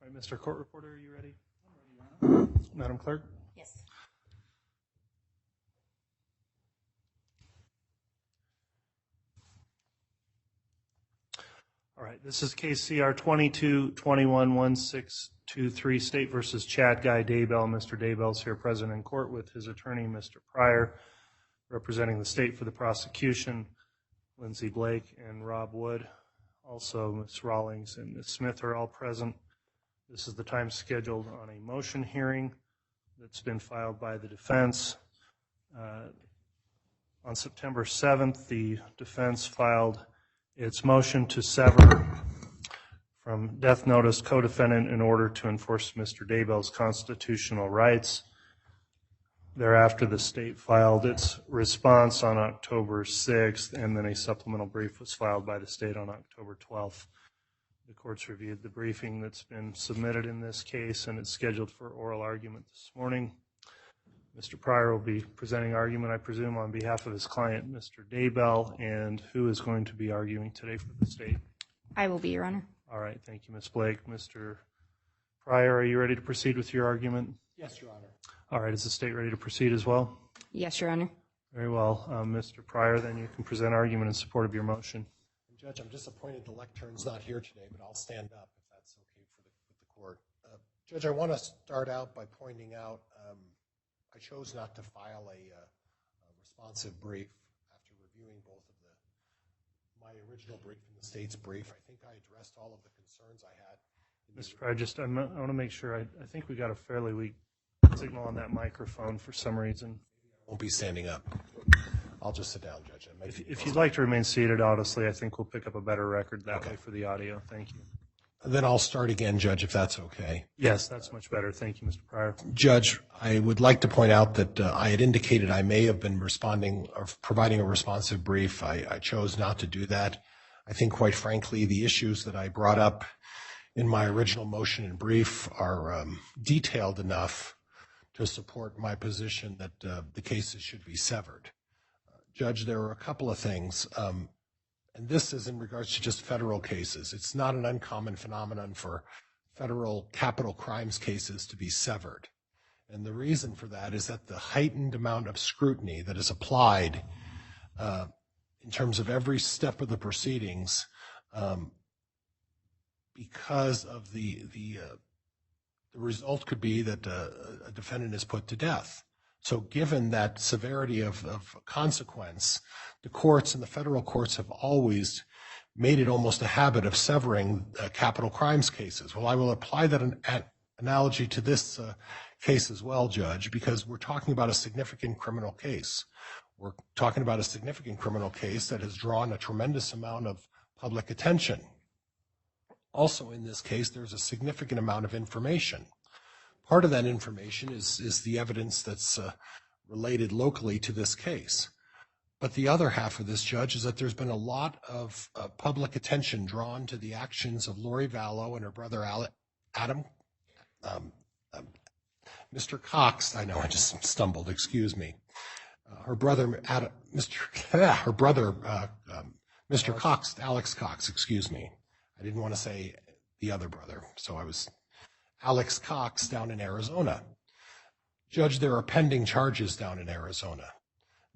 All right, Mr. Court Reporter, are you ready? I'm ready, Madam Clerk? Yes. All right, this is case CR 22-21-1623, State versus Chad Daybell. Mr. Daybell's here present in court with his attorney, Mr. Pryor, representing the state for the prosecution, Lindsay Blake and Rob Wood. Also, Ms. Rawlings and Ms. Smith are all present. This is the time scheduled on a motion hearing that's been filed by the defense. On September 7th, the defense filed its motion to sever from death notice co-defendant in order to enforce Mr. Daybell's constitutional rights. Thereafter, the state filed its response on October 6th, and then a supplemental brief was filed by the state on October 12th. The court's reviewed the briefing that's been submitted in this case, and it's scheduled for oral argument this morning. Mr. Pryor will be presenting argument, I presume, on behalf of his client, Mr. Daybell, and who is going to be arguing today for the state? I will be, Your Honor. All right, thank you, Ms. Blake. Mr. Pryor, are you ready to proceed with your argument? Yes, Your Honor. All right, is the state ready to proceed as well? Yes, Your Honor. Very well. Mr. Pryor, then you can present argument in support of your motion. Judge, I'm disappointed the lectern's not here today, but I'll stand up if that's okay with the court. Judge, I want to start out by pointing out I chose not to file a responsive brief after reviewing both of my original brief and the state's brief. I think I addressed all of the concerns I had. Mr. Pryor, I want to make sure. I think we got a fairly weak signal on that microphone for some reason. I won't be standing up. I'll just sit down, Judge. If you'd like to remain seated, honestly, I think we'll pick up a better record that way for the audio. Thank you. Then I'll start again, Judge, if that's okay. Yes, that's much better. Thank you, Mr. Pryor. Judge, I would like to point out that I had indicated I may have been responding or providing a responsive brief. I chose not to do that. I think, quite frankly, the issues that I brought up in my original motion and brief are detailed enough to support my position that the cases should be severed. Judge, there are a couple of things, and this is in regards to just federal cases. It's not an uncommon phenomenon for federal capital crimes cases to be severed. And the reason for that is that the heightened amount of scrutiny that is applied in terms of every step of the proceedings because of the result could be that a defendant is put to death. So given that severity of consequence, the courts and the federal courts have always made it almost a habit of severing capital crimes cases. Well, I will apply that analogy to this case as well, Judge, because we're talking about a significant criminal case. We're talking about a significant criminal case that has drawn a tremendous amount of public attention. Also in this case, there's a significant amount of information. Part of that information is the evidence that's related locally to this case. But the other half of this, Judge, is that there's been a lot of public attention drawn to the actions of Lori Vallow and her brother Adam, Mr. Cox. I know, I just stumbled, excuse me. Her brother, Adam, Mr. Cox, Alex Cox, excuse me. I didn't want to say the other brother, so I was Alex Cox down in Arizona. Judge, there are pending charges down in Arizona.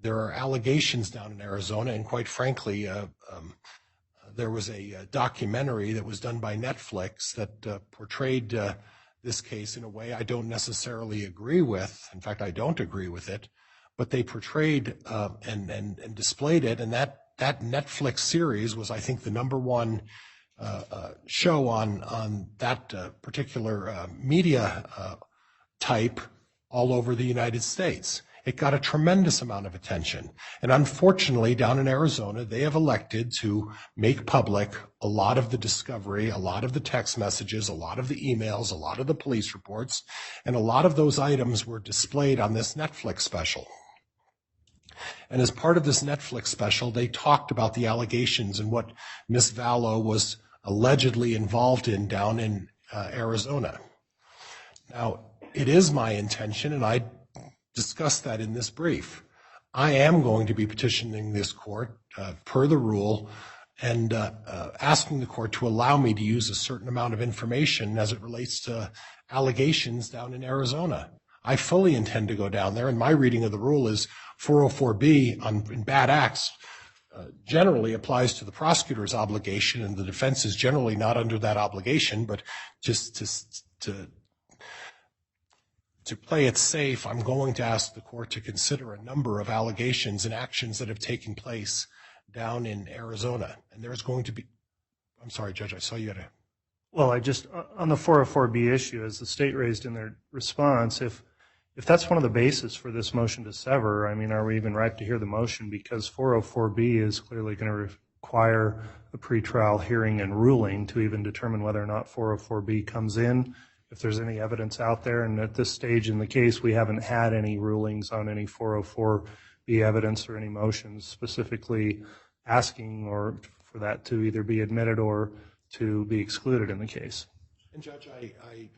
There are allegations down in Arizona, and quite frankly, there was a documentary that was done by Netflix that portrayed this case in a way I don't necessarily agree with. In fact, I don't agree with it, but they portrayed and displayed it, and that Netflix series was, I think, the #1 show on that particular media type all over the United States. It got a tremendous amount of attention. And unfortunately, down in Arizona, they have elected to make public a lot of the discovery, a lot of the text messages, a lot of the emails, a lot of the police reports, and a lot of those items were displayed on this Netflix special. And as part of this Netflix special, they talked about the allegations and what Ms. Vallow was allegedly involved in down in Arizona. Now, it is my intention, and I discussed that in this brief, I am going to be petitioning this court per the rule and asking the court to allow me to use a certain amount of information as it relates to allegations down in Arizona. I fully intend to go down there, and my reading of the rule is 404B in bad acts generally applies to the prosecutor's obligation, and the defense is generally not under that obligation, but just to play it safe, I'm going to ask the court to consider a number of allegations and actions that have taken place down in Arizona. And there's going to be, I'm sorry, Judge, I saw you had a... Well, on the 404B issue, as the state raised in their response, if that's one of the bases for this motion to sever, I mean, are we even ripe to hear the motion? Because 404B is clearly going to require a pretrial hearing and ruling to even determine whether or not 404B comes in, if there's any evidence out there. And at this stage in the case, we haven't had any rulings on any 404B evidence or any motions specifically asking or for that to either be admitted or to be excluded in the case. And Judge,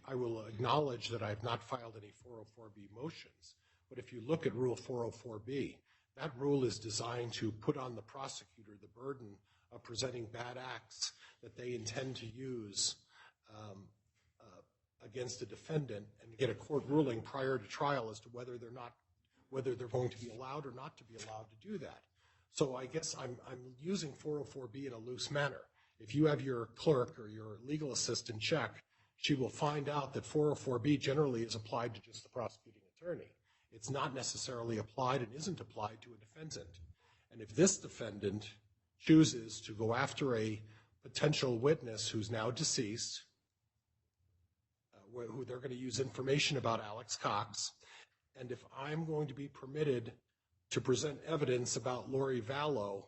I will acknowledge that I have not filed any 404B motions, but if you look at Rule 404B, that rule is designed to put on the prosecutor the burden of presenting bad acts that they intend to use against a defendant and get a court ruling prior to trial as to whether they're going to be allowed or not to be allowed to do that. So I guess I'm using 404B in a loose manner. If you have your clerk or your legal assistant check, she will find out that 404B generally is applied to just the prosecuting attorney. It's not necessarily applied and isn't applied to a defendant. And if this defendant chooses to go after a potential witness who's now deceased, who they're going to use information about Alex Cox, and if I'm going to be permitted to present evidence about Lori Vallow,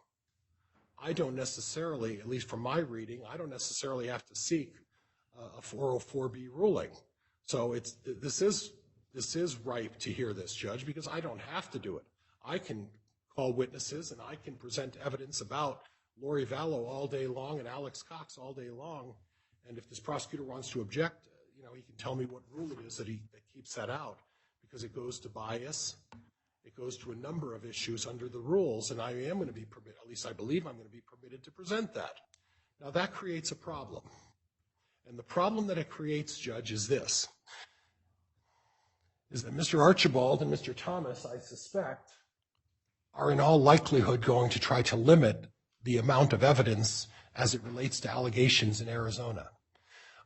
I don't necessarily, at least from my reading, I don't necessarily have to seek a 404B ruling. So this is ripe to hear this, Judge, because I don't have to do it. I can call witnesses and I can present evidence about Lori Vallow all day long and Alex Cox all day long. And if this prosecutor wants to object, he can tell me what rule it is that keeps that out, because it goes to bias. It goes to a number of issues under the rules, and I am going to be permitted, at least I believe I'm going to be permitted to present that. Now that creates a problem. And the problem that it creates, Judge, is this, is that Mr. Archibald and Mr. Thomas, I suspect, are in all likelihood going to try to limit the amount of evidence as it relates to allegations in Arizona.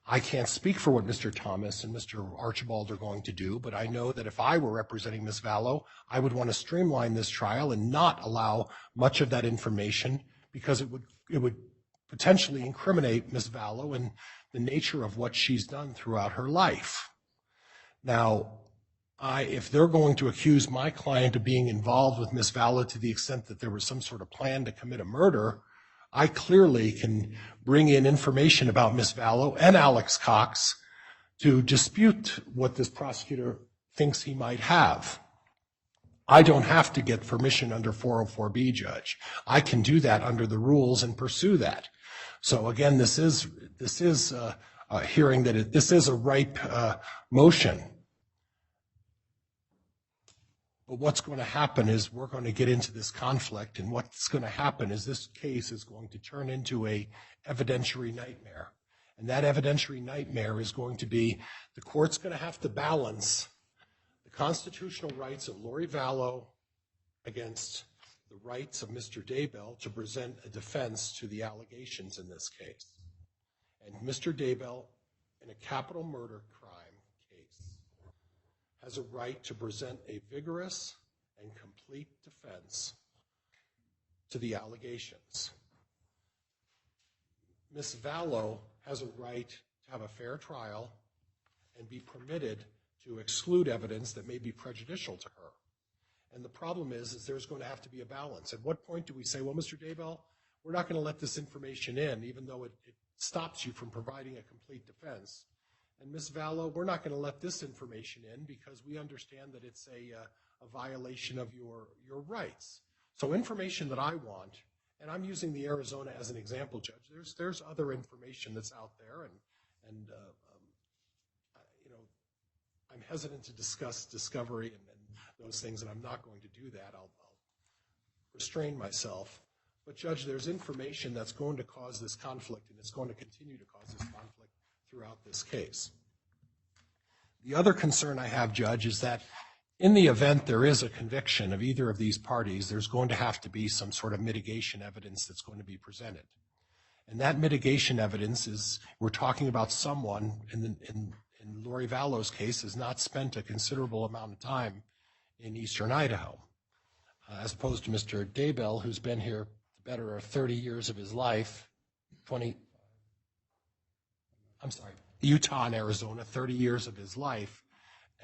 I can't speak for what Mr. Thomas and Mr. Archibald are going to do, but I know that if I were representing Ms. Vallow, I would want to streamline this trial and not allow much of that information, because it would potentially incriminate Ms. Vallow and the nature of what she's done throughout her life. Now, if they're going to accuse my client of being involved with Ms. Vallow to the extent that there was some sort of plan to commit a murder, I clearly can bring in information about Ms. Vallow and Alex Cox to dispute what this prosecutor thinks he might have. I don't have to get permission under 404B, Judge. I can do that under the rules and pursue that. So again, this is hearing that this is a ripe motion. But what's going to happen is we're going to get into this conflict, and what's going to happen is this case is going to turn into a evidentiary nightmare. And that evidentiary nightmare is going to be the court's going to have to balance the constitutional rights of Lori Vallow against the rights of Mr. Daybell to present a defense to the allegations in this case. And Mr. Daybell, in a capital murder crime case, has a right to present a vigorous and complete defense to the allegations. Ms. Vallow has a right to have a fair trial and be permitted to exclude evidence that may be prejudicial to her. And the problem is there's going to have to be a balance. At what point do we say, well, Mr. Daybell, we're not going to let this information in, even though it stops you from providing a complete defense. And Ms. Vallow, we're not going to let this information in because we understand that it's a violation of your rights. So information that I want, and I'm using the Arizona as an example, Judge. There's other information that's out there, and I'm hesitant to discuss discovery and those things, and I'm not going to do that. I'll restrain myself. But, Judge, there's information that's going to cause this conflict, and it's going to continue to cause this conflict throughout this case. The other concern I have, Judge, is that in the event there is a conviction of either of these parties, there's going to have to be some sort of mitigation evidence that's going to be presented. And that mitigation evidence is, we're talking about someone, in Lori Vallo's case, has not spent a considerable amount of time in eastern Idaho, as opposed to Mr. Daybell, who's been here the better of 30 years of his life, Utah and Arizona, 30 years of his life,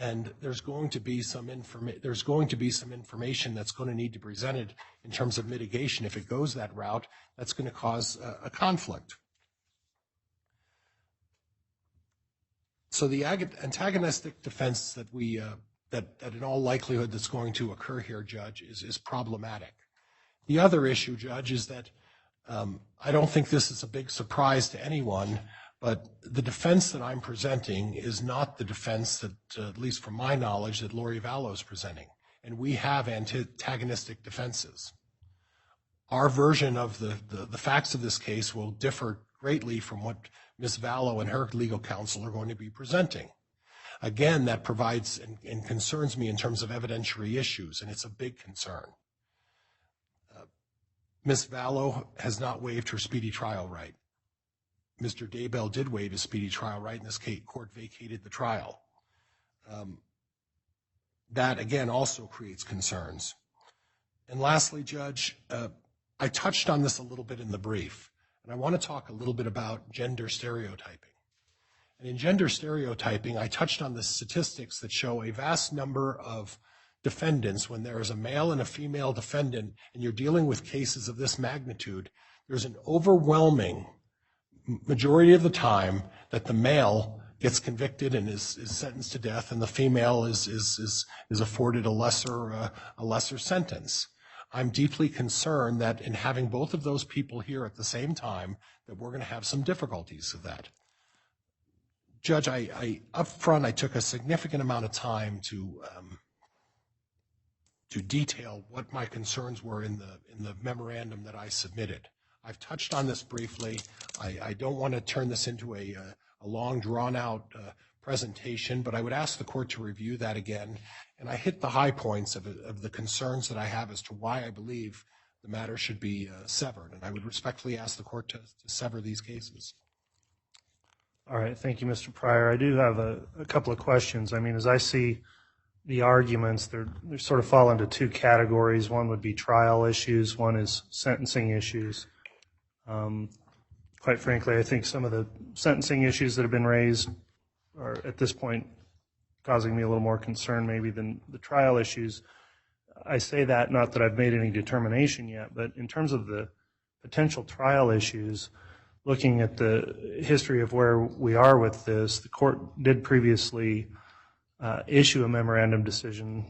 and there's going to be some information that's going to need to be presented in terms of mitigation. If it goes that route, that's going to cause a conflict. So the antagonistic defense that that in all likelihood that's going to occur here, Judge, is problematic. The other issue, Judge, is that I don't think this is a big surprise to anyone, but the defense that I'm presenting is not the defense that, at least from my knowledge, that Lori Vallo is presenting. And we have antagonistic defenses. Our version of the facts of this case will differ greatly from what Ms. Vallo and her legal counsel are going to be presenting. Again, that provides and concerns me in terms of evidentiary issues, and it's a big concern. Ms. Vallo has not waived her speedy trial right. Mr. Daybell did waive his speedy trial right. In this case, court vacated the trial. That, again, also creates concerns. And lastly, Judge, I touched on this a little bit in the brief, and I want to talk a little bit about gender stereotyping. And in gender stereotyping, I touched on the statistics that show a vast number of defendants, when there is a male and a female defendant, and you're dealing with cases of this magnitude, there's an overwhelming majority of the time that the male gets convicted and is sentenced to death, and the female is afforded a lesser sentence. I'm deeply concerned that in having both of those people here at the same time, that we're going to have some difficulties with that. Judge, up front, I took a significant amount of time to detail what my concerns were in the memorandum that I submitted. I've touched on this briefly. I don't want to turn this into a long, drawn-out presentation, but I would ask the court to review that again. And I hit the high points of the concerns that I have as to why I believe the matter should be severed. And I would respectfully ask the court to sever these cases. All right, thank you, Mr. Pryor. I do have a couple of questions. I mean, as I see the arguments, they sort of fall into two categories. One would be trial issues, one is sentencing issues. Quite frankly, I think some of the sentencing issues that have been raised are at this point causing me a little more concern maybe than the trial issues. I say that not that I've made any determination yet, but in terms of the potential trial issues, looking at the history of where we are with this, the court did previously issue a memorandum decision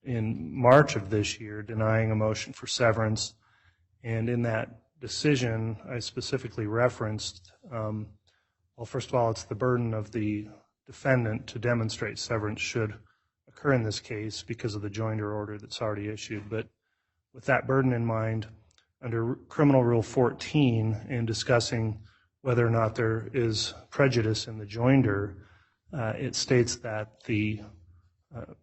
in March of this year denying a motion for severance. And in that decision, I specifically referenced, well, first of all, it's the burden of the defendant to demonstrate severance should occur in this case because of the joinder order that's already issued. But with that burden in mind, under Criminal Rule 14, in discussing whether or not there is prejudice in the joinder, it states that the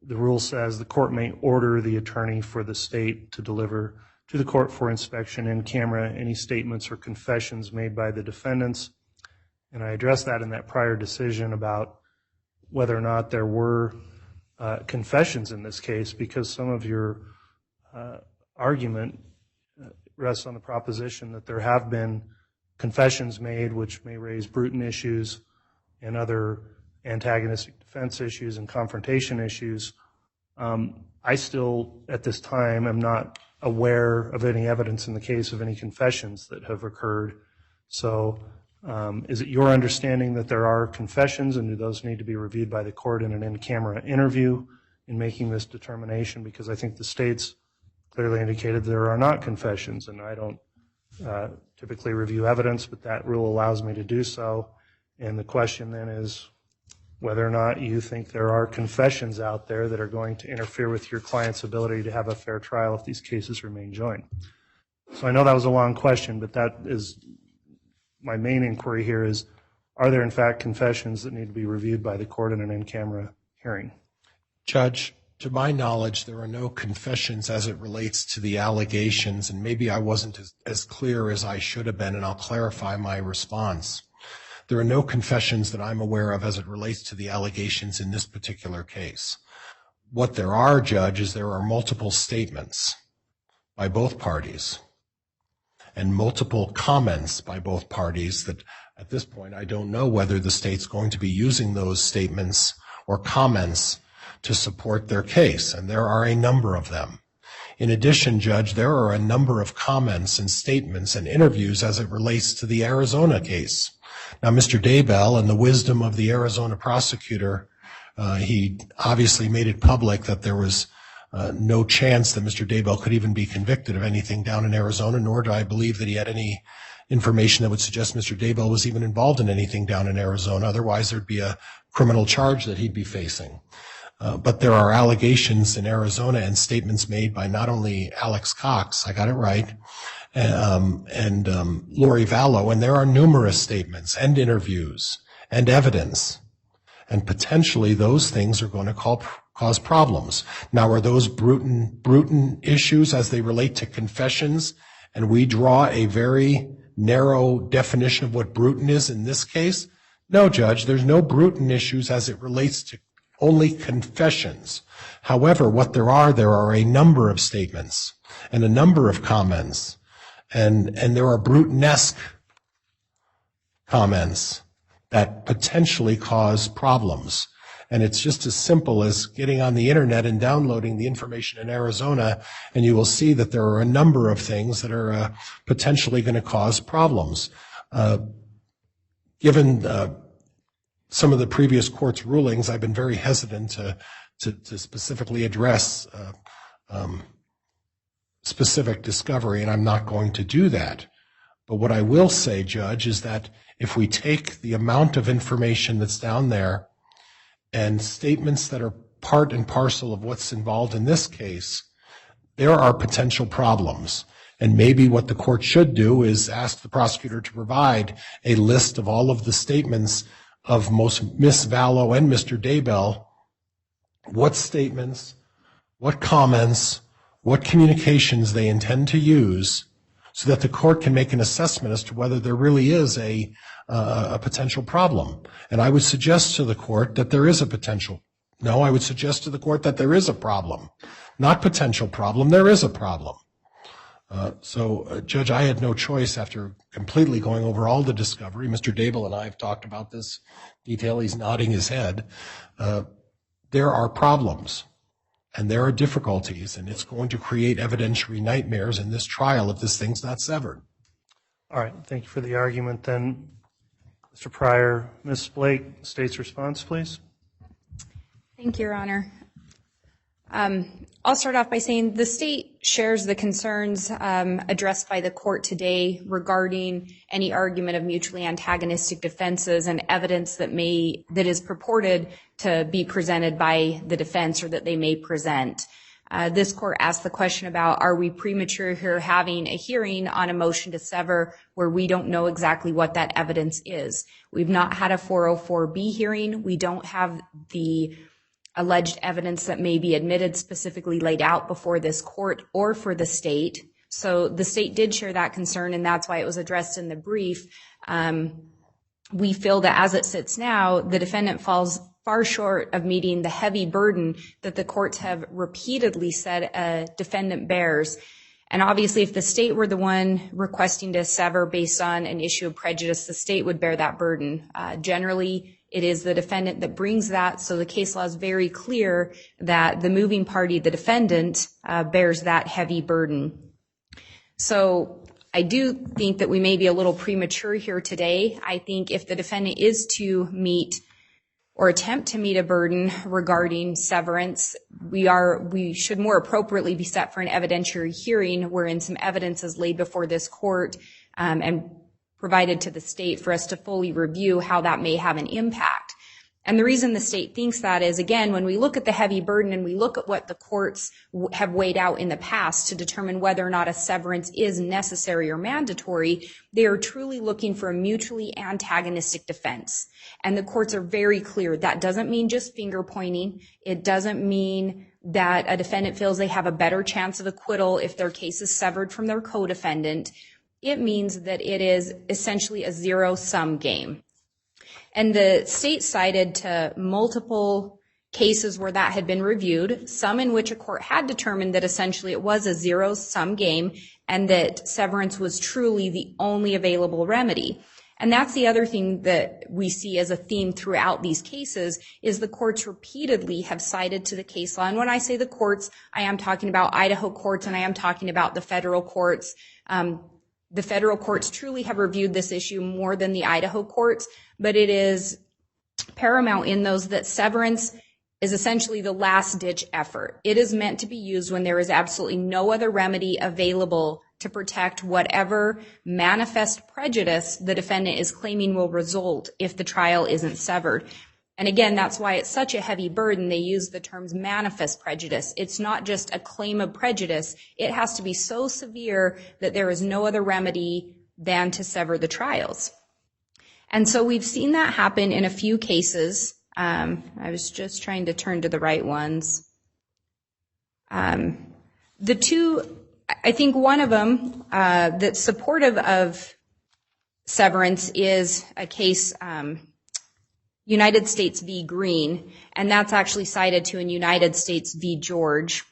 rule says the court may order the attorney for the state to deliver to the court for inspection in camera any statements or confessions made by the defendants. And I addressed that in that prior decision about whether or not there were confessions in this case, because some of your argument rests on the proposition that there have been confessions made which may raise brutal issues and other antagonistic defense issues and confrontation issues. I still, at this time, am not aware of any evidence in the case of any confessions that have occurred. So is it your understanding that there are confessions, and do those need to be reviewed by the court in an in-camera interview in making this determination? Because I think the state's clearly indicated there are not confessions, and I don't typically review evidence, but that rule allows me to do so. And the question then is whether or not you think there are confessions out there that are going to interfere with your client's ability to have a fair trial if these cases remain joined. So I know that was a long question, but that is my main inquiry here is, are there in fact confessions that need to be reviewed by the court in an in-camera hearing? Judge, to my knowledge, there are no confessions as it relates to the allegations, and maybe I wasn't as clear as I should have been, and I'll clarify my response. There are no confessions that I'm aware of as it relates to the allegations in this particular case. What there are, Judge, is there are multiple statements by both parties and multiple comments by both parties that at this point I don't know whether the state's going to be using those statements or comments to support their case, and there are a number of them. In addition, Judge, there are a number of comments and statements and interviews as it relates to the Arizona case. Now, Mr. Daybell, in the wisdom of the Arizona prosecutor, he obviously made it public that there was no chance that Mr. Daybell could even be convicted of anything down in Arizona, nor do I believe that he had any information that would suggest Mr. Daybell was even involved in anything down in Arizona. Otherwise, there'd be a criminal charge that he'd be facing. But there are allegations in Arizona and statements made by not only Alex Cox, I got it right, and Lori Vallow, and there are numerous statements and interviews and evidence, and potentially those things are going to cause problems. Now, are those brutal issues as they relate to confessions, and we draw a very narrow definition of what brutal is in this case? No, Judge, there's no brutal issues as it relates to only confessions. However, what there are a number of statements and a number of comments, and there are Bruton-esque comments that potentially cause problems. And it's just as simple as getting on the internet and downloading the information in Arizona, and you will see that there are a number of things that are potentially going to cause problems. Given some of the previous court's rulings, I've been very hesitant to specifically address specific discovery, and I'm not going to do that. But what I will say, Judge, is that if we take the amount of information that's down there and statements that are part and parcel of what's involved in this case, there are potential problems. And maybe what the court should do is ask the prosecutor to provide a list of all of the statements of Ms. Vallow and Mr. Daybell, what statements, what comments, what communications they intend to use, so that the court can make an assessment as to whether there really is a potential problem. And I would suggest to the court that there is a potential. No, I would suggest to the court that there is a problem. Not potential problem, there is a problem. Judge, I had no choice after completely going over all the discovery. Mr. Daybell and I have talked about this detail. He's nodding his head. There are problems, and there are difficulties, and it's going to create evidentiary nightmares in this trial if this thing's not severed. All right, thank you for the argument then. Mr. Pryor, Ms. Blake, state's response, please. Thank you, Your Honor. I'll start off by saying the state shares the concerns addressed by the court today regarding any argument of mutually antagonistic defenses and evidence that is purported to be presented by the defense or that they may present. This court asked the question about, are we premature here having a hearing on a motion to sever where we don't know exactly what that evidence is? We've not had a 404B hearing. We don't have the alleged evidence that may be admitted specifically laid out before this court or for the state. So the state did share that concern, and that's why it was addressed in the brief. We feel that as it sits now, the defendant falls far short of meeting the heavy burden that the courts have repeatedly said a defendant bears. And obviously, if the state were the one requesting to sever based on an issue of prejudice, the state would bear that burden. Generally, it is the defendant that brings that, so the case law is very clear that the moving party, the defendant, bears that heavy burden. So I do think that we may be a little premature here today. I think if the defendant is to meet or attempt to meet a burden regarding severance, we should more appropriately be set for an evidentiary hearing wherein some evidence is laid before this court and provided to the state for us to fully review how that may have an impact. And the reason the state thinks that is, again, when we look at the heavy burden and we look at what the courts have weighed out in the past to determine whether or not a severance is necessary or mandatory, they are truly looking for a mutually antagonistic defense. And the courts are very clear. That doesn't mean just finger pointing. It doesn't mean that a defendant feels they have a better chance of acquittal if their case is severed from their co-defendant. It means that it is essentially a zero-sum game. And the state cited to multiple cases where that had been reviewed, some in which a court had determined that essentially it was a zero-sum game and that severance was truly the only available remedy. And that's the other thing that we see as a theme throughout these cases is the courts repeatedly have cited to the case law. And when I say the courts, I am talking about Idaho courts and I am talking about the federal courts. The federal courts truly have reviewed this issue more than the Idaho courts, but it is paramount in those that severance is essentially the last-ditch effort. It is meant to be used when there is absolutely no other remedy available to protect whatever manifest prejudice the defendant is claiming will result if the trial isn't severed. And again, that's why it's such a heavy burden. They use the terms manifest prejudice. It's not just a claim of prejudice. It has to be so severe that there is no other remedy than to sever the trials. And so we've seen that happen in a few cases. I was just trying to turn to the right ones. The two, I think one of them that's supportive of severance is a case, United States v. Green, and that's actually cited to in United States v. George.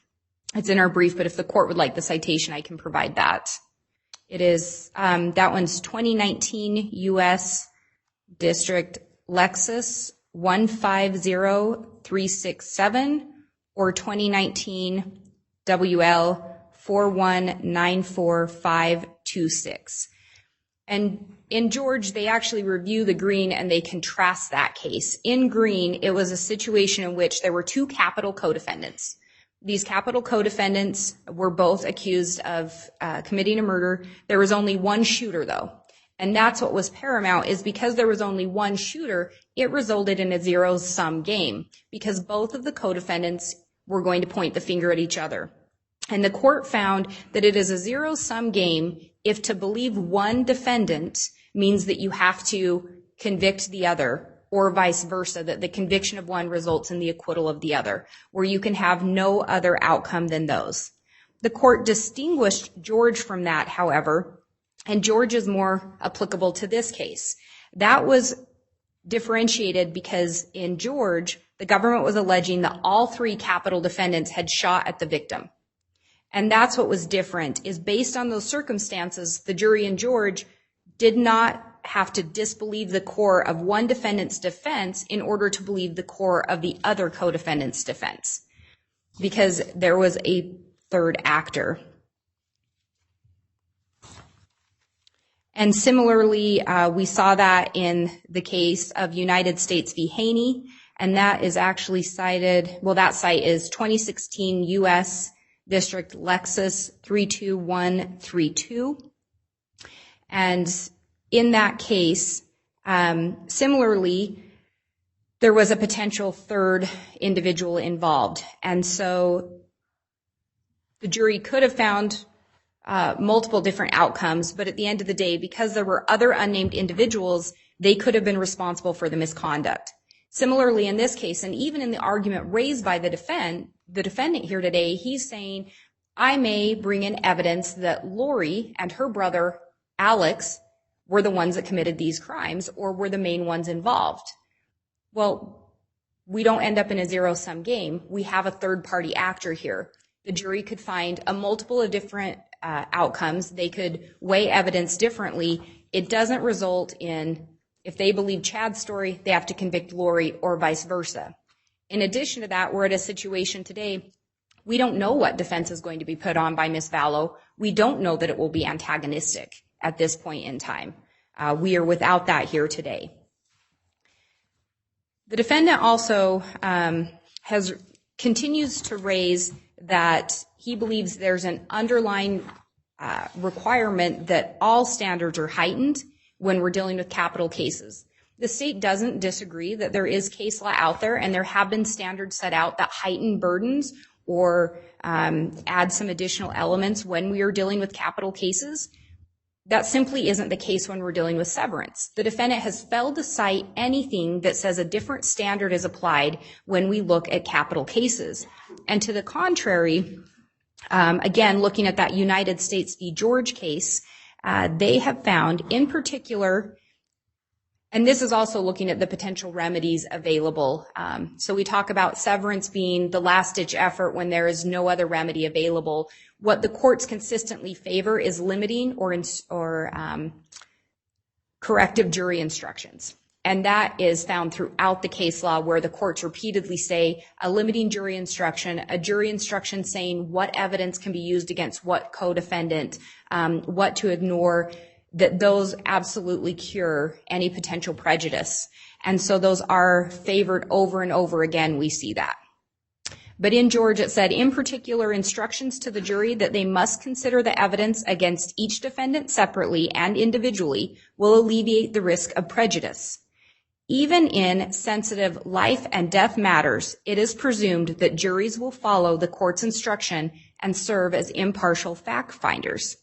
It's in our brief, but if the court would like the citation, I can provide that. It is, that one's 2019 U.S. District Lexus 150367 or 2019 WL 4194526. And in George, they actually review the Green and they contrast that case. In Green, it was a situation in which there were two capital co-defendants. These capital co-defendants were both accused of committing a murder. There was only one shooter, though. And that's what was paramount, is because there was only one shooter, it resulted in a zero-sum game because both of the co-defendants were going to point the finger at each other. And the court found that it is a zero-sum game if to believe one defendant means that you have to convict the other, or vice versa, that the conviction of one results in the acquittal of the other, where you can have no other outcome than those. The court distinguished George from that, however, and George is more applicable to this case. That was differentiated because in George, the government was alleging that all three capital defendants had shot at the victim. And that's what was different, is based on those circumstances, the jury in George did not have to disbelieve the core of one defendant's defense in order to believe the core of the other co-defendant's defense, because there was a third actor. And similarly, we saw that in the case of United States v. Haney, and that is actually cited, well, that site is 2016 U.S. District Lexus 32132. And in that case, similarly, there was a potential third individual involved. And so the jury could have found multiple different outcomes, but at the end of the day, because there were other unnamed individuals, they could have been responsible for the misconduct. Similarly, in this case, and even in the argument raised by the defendant here today, he's saying, I may bring in evidence that Lori and her brother, Alex, were the ones that committed these crimes or were the main ones involved. Well, we don't end up in a zero-sum game. We have a third-party actor here. The jury could find a multiple of different outcomes. They could weigh evidence differently. It doesn't result in, if they believe Chad's story, they have to convict Lori or vice versa. In addition to that, we're at a situation today, we don't know what defense is going to be put on by Ms. Vallow. We don't know that it will be antagonistic at this point in time. We are without that here today. The defendant also continues to raise that he believes there's an underlying requirement that all standards are heightened when we're dealing with capital cases. The state doesn't disagree that there is case law out there, and there have been standards set out that heighten burdens or add some additional elements when we are dealing with capital cases. That simply isn't the case when we're dealing with severance. The defendant has failed to cite anything that says a different standard is applied when we look at capital cases. And to the contrary, again, looking at that United States v. George case, they have found in particular, and this is also looking at the potential remedies available. So we talk about severance being the last-ditch effort when there is no other remedy available. What the courts consistently favor is limiting or corrective jury instructions. And that is found throughout the case law, where the courts repeatedly say a limiting jury instruction, a jury instruction saying what evidence can be used against what co-defendant, what to ignore, that those absolutely cure any potential prejudice. And so those are favored over and over again. We see that. But in George, it said, in particular, instructions to the jury that they must consider the evidence against each defendant separately and individually will alleviate the risk of prejudice. Even in sensitive life and death matters, it is presumed that juries will follow the court's instruction and serve as impartial fact finders.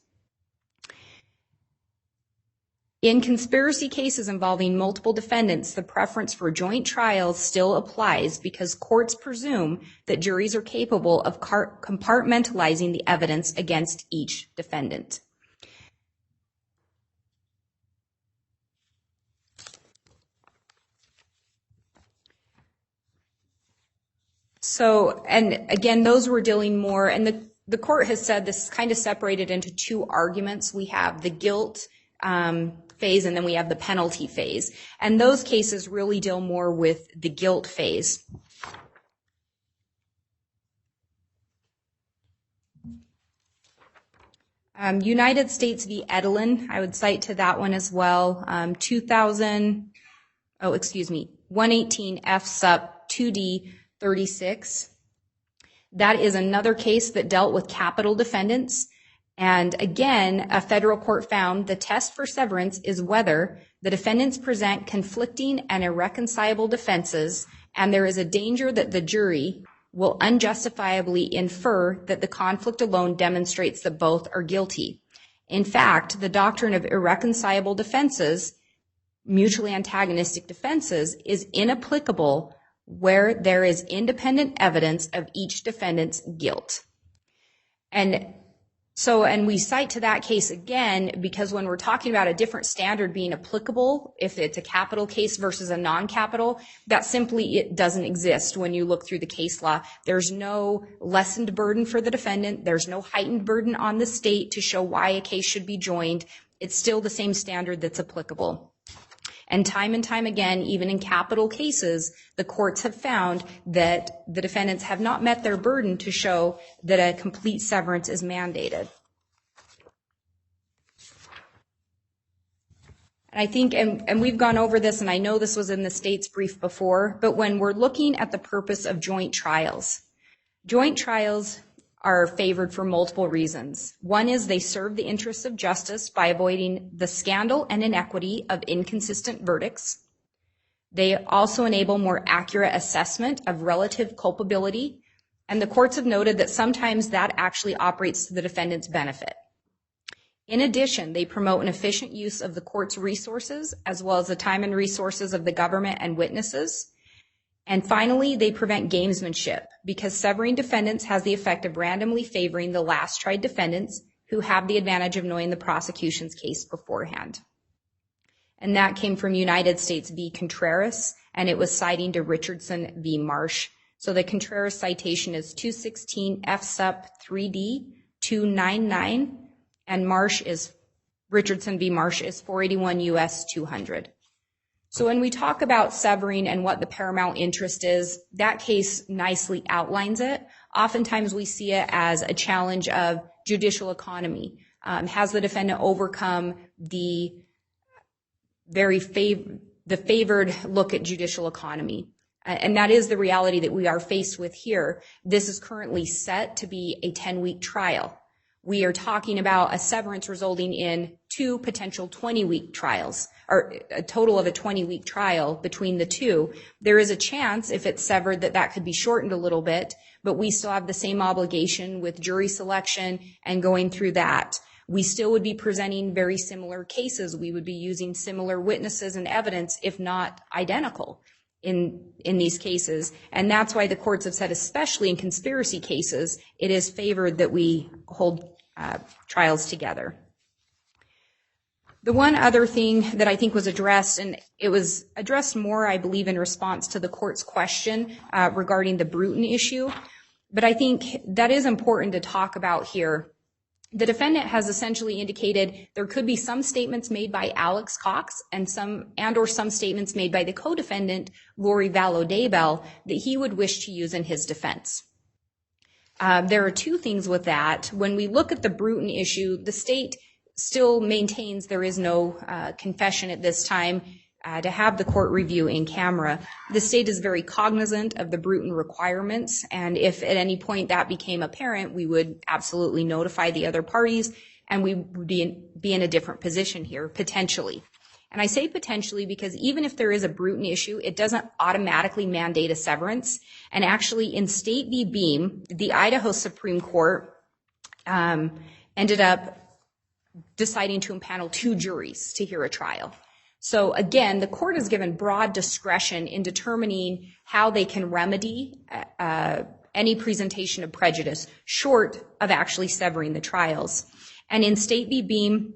In conspiracy cases involving multiple defendants, the preference for joint trials still applies because courts presume that juries are capable of compartmentalizing the evidence against each defendant. So, and again, those were dealing more, and the court has said this is kind of separated into two arguments. We have the guilt phase, and then we have the penalty phase. And those cases really deal more with the guilt phase. United States v. Edelin, I would cite to that one as well. 118 F Sup 2D 36. That is another case that dealt with capital defendants. And again, a federal court found the test for severance is whether the defendants present conflicting and irreconcilable defenses, and there is a danger that the jury will unjustifiably infer that the conflict alone demonstrates that both are guilty. In fact, the doctrine of irreconcilable defenses, mutually antagonistic defenses, is inapplicable where there is independent evidence of each defendant's guilt. And we cite to that case again because when we're talking about a different standard being applicable, if it's a capital case versus a non-capital, that simply it doesn't exist when you look through the case law. There's no lessened burden for the defendant. There's no heightened burden on the state to show why a case should be joined. It's still the same standard that's applicable. And time again, even in capital cases, the courts have found that the defendants have not met their burden to show that a complete severance is mandated. And I think, and we've gone over this, and I know this was in the state's brief before, but when we're looking at the purpose of joint trials are favored for multiple reasons. One is they serve the interests of justice by avoiding the scandal and inequity of inconsistent verdicts. They also enable more accurate assessment of relative culpability, and the courts have noted that sometimes that actually operates to the defendant's benefit. In addition, they promote an efficient use of the court's resources as well as the time and resources of the government and witnesses. And finally, they prevent gamesmanship because severing defendants has the effect of randomly favoring the last tried defendants who have the advantage of knowing the prosecution's case beforehand. And that came from United States v. Contreras, and it was citing to Richardson v. Marsh. So the Contreras citation is 216 F Sup 3D 299, and Richardson v. Marsh is 481 U.S. 200. So when we talk about severing and what the paramount interest is, that case nicely outlines it. Oftentimes we see it as a challenge of judicial economy. Has the defendant overcome the favored look at judicial economy? And that is the reality that we are faced with here. This is currently set to be a 10-week trial. we are talking about a severance resulting in 2 potential 20-week trials, or a total of a 20-week trial between the two. There is a chance, if it's severed, that could be shortened a little bit, but we still have the same obligation with jury selection and going through that. We still would be presenting very similar cases. We would be using similar witnesses and evidence, if not identical, in these cases. And that's why the courts have said, especially in conspiracy cases, it is favored that we hold trials together. The one other thing that I think was addressed, and it was addressed more, I believe, in response to the court's question regarding the Bruton issue, but I think that is important to talk about here. The defendant has essentially indicated there could be some statements made by Alex Cox and some statements made by the co-defendant, Lori Daybell, that he would wish to use in his defense. There are 2 things with that. When we look at the Bruton issue, the state still maintains there is no confession at this time to have the court review in camera. The state is very cognizant of the Bruton requirements, and if at any point that became apparent, we would absolutely notify the other parties, and we would be in a different position here, potentially. And I say potentially because even if there is a Bruton issue, it doesn't automatically mandate a severance. And actually, in State v. Beam, the Idaho Supreme Court ended up deciding to impanel 2 juries to hear a trial. So again, the court is given broad discretion in determining how they can remedy any presentation of prejudice short of actually severing the trials. And in State v. Beam,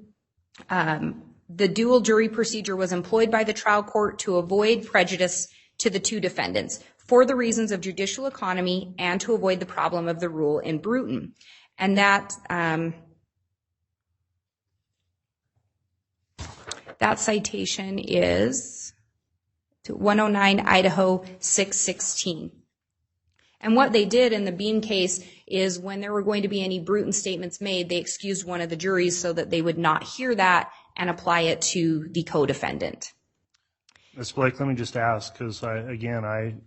the dual jury procedure was employed by the trial court to avoid prejudice to the 2 defendants for the reasons of judicial economy and to avoid the problem of the rule in Bruton. And that citation is 109 Idaho 616. And what they did in the Beam case is when there were going to be any Bruton statements made, they excused one of the juries so that they would not hear that and apply it to the co-defendant. Ms. Blake, let me just ask, because I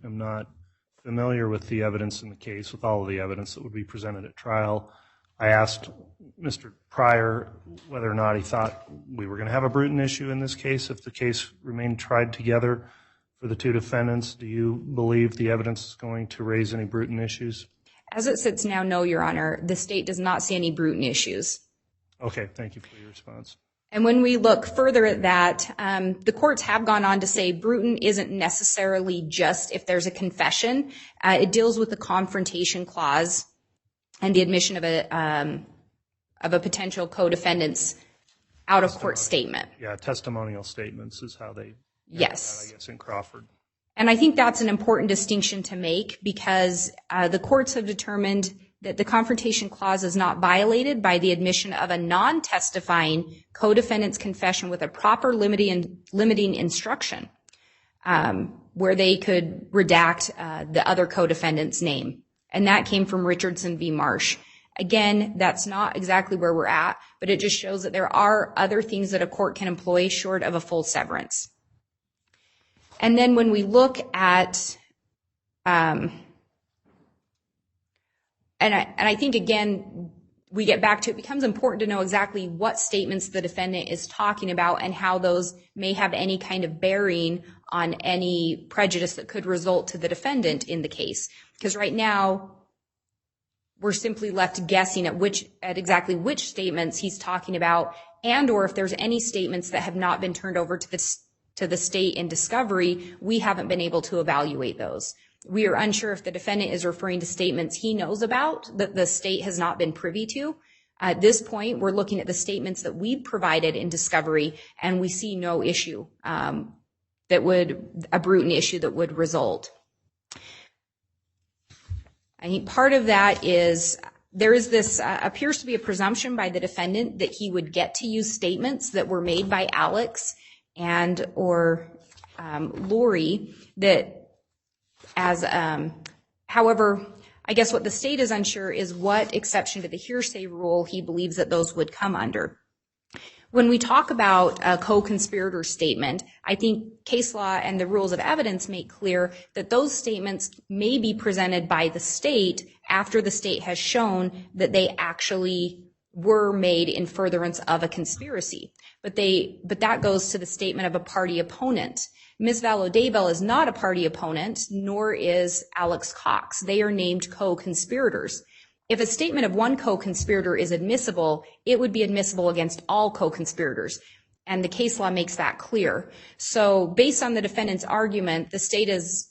am not familiar with the evidence in the case, with all of the evidence that would be presented at trial. I asked Mr. Pryor whether or not he thought we were going to have a Bruton issue in this case if the case remained tried together for the 2 defendants. Do you believe the evidence is going to raise any Bruton issues? As it sits now, no, Your Honor. The state does not see any Bruton issues. Okay, thank you for your response. And when we look further at that, the courts have gone on to say Bruton isn't necessarily just if there's a confession. It deals with the confrontation clause and the admission of a potential co-defendant's out-of-court statement. Yeah, testimonial statements is how they yes. That, I guess, in Crawford. And I think that's an important distinction to make because the courts have determined that the confrontation clause is not violated by the admission of a non-testifying co-defendant's confession with a proper limiting instruction where they could redact the other co-defendant's name. And that came from Richardson v. Marsh. Again, that's not exactly where we're at, but it just shows that there are other things that a court can employ short of a full severance. And then when we look at, and I think, again, we get back to it becomes important to know exactly what statements the defendant is talking about and how those may have any kind of bearing on any prejudice that could result to the defendant in the case. Because right now, we're simply left guessing at exactly which statements he's talking about and or if there's any statements that have not been turned over to the state in discovery, we haven't been able to evaluate those. We are unsure if the defendant is referring to statements he knows about that the state has not been privy to. At this point, we're looking at the statements that we've provided in discovery, and we see no issue a Bruton issue that would result. I think part of that is there is this appears to be a presumption by the defendant that he would get to use statements that were made by Alex and or Lori that however, I guess what the state is unsure is what exception to the hearsay rule he believes that those would come under. When we talk about a co-conspirator statement, I think case law and the rules of evidence make clear that those statements may be presented by the state after the state has shown that they actually were made in furtherance of a conspiracy. But that goes to the statement of a party opponent. Ms. Daybell is not a party opponent, nor is Alex Cox. They are named co-conspirators. If a statement of one co-conspirator is admissible, it would be admissible against all co-conspirators. And the case law makes that clear. So based on the defendant's argument, the state is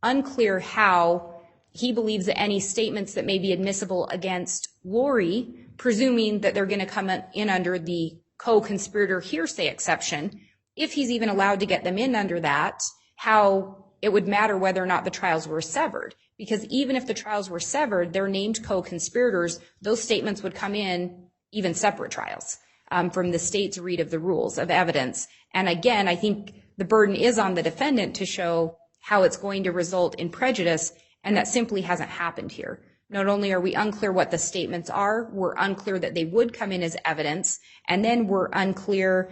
unclear how he believes that any statements that may be admissible against Lori, presuming that they're going to come in under the co-conspirator hearsay exception, if he's even allowed to get them in under that, how it would matter whether or not the trials were severed. Because even if the trials were severed, they're named co-conspirators, those statements would come in even separate trials from the state's read of the rules of evidence. And again, I think the burden is on the defendant to show how it's going to result in prejudice, and that simply hasn't happened here. Not only are we unclear what the statements are, we're unclear that they would come in as evidence, and then we're unclear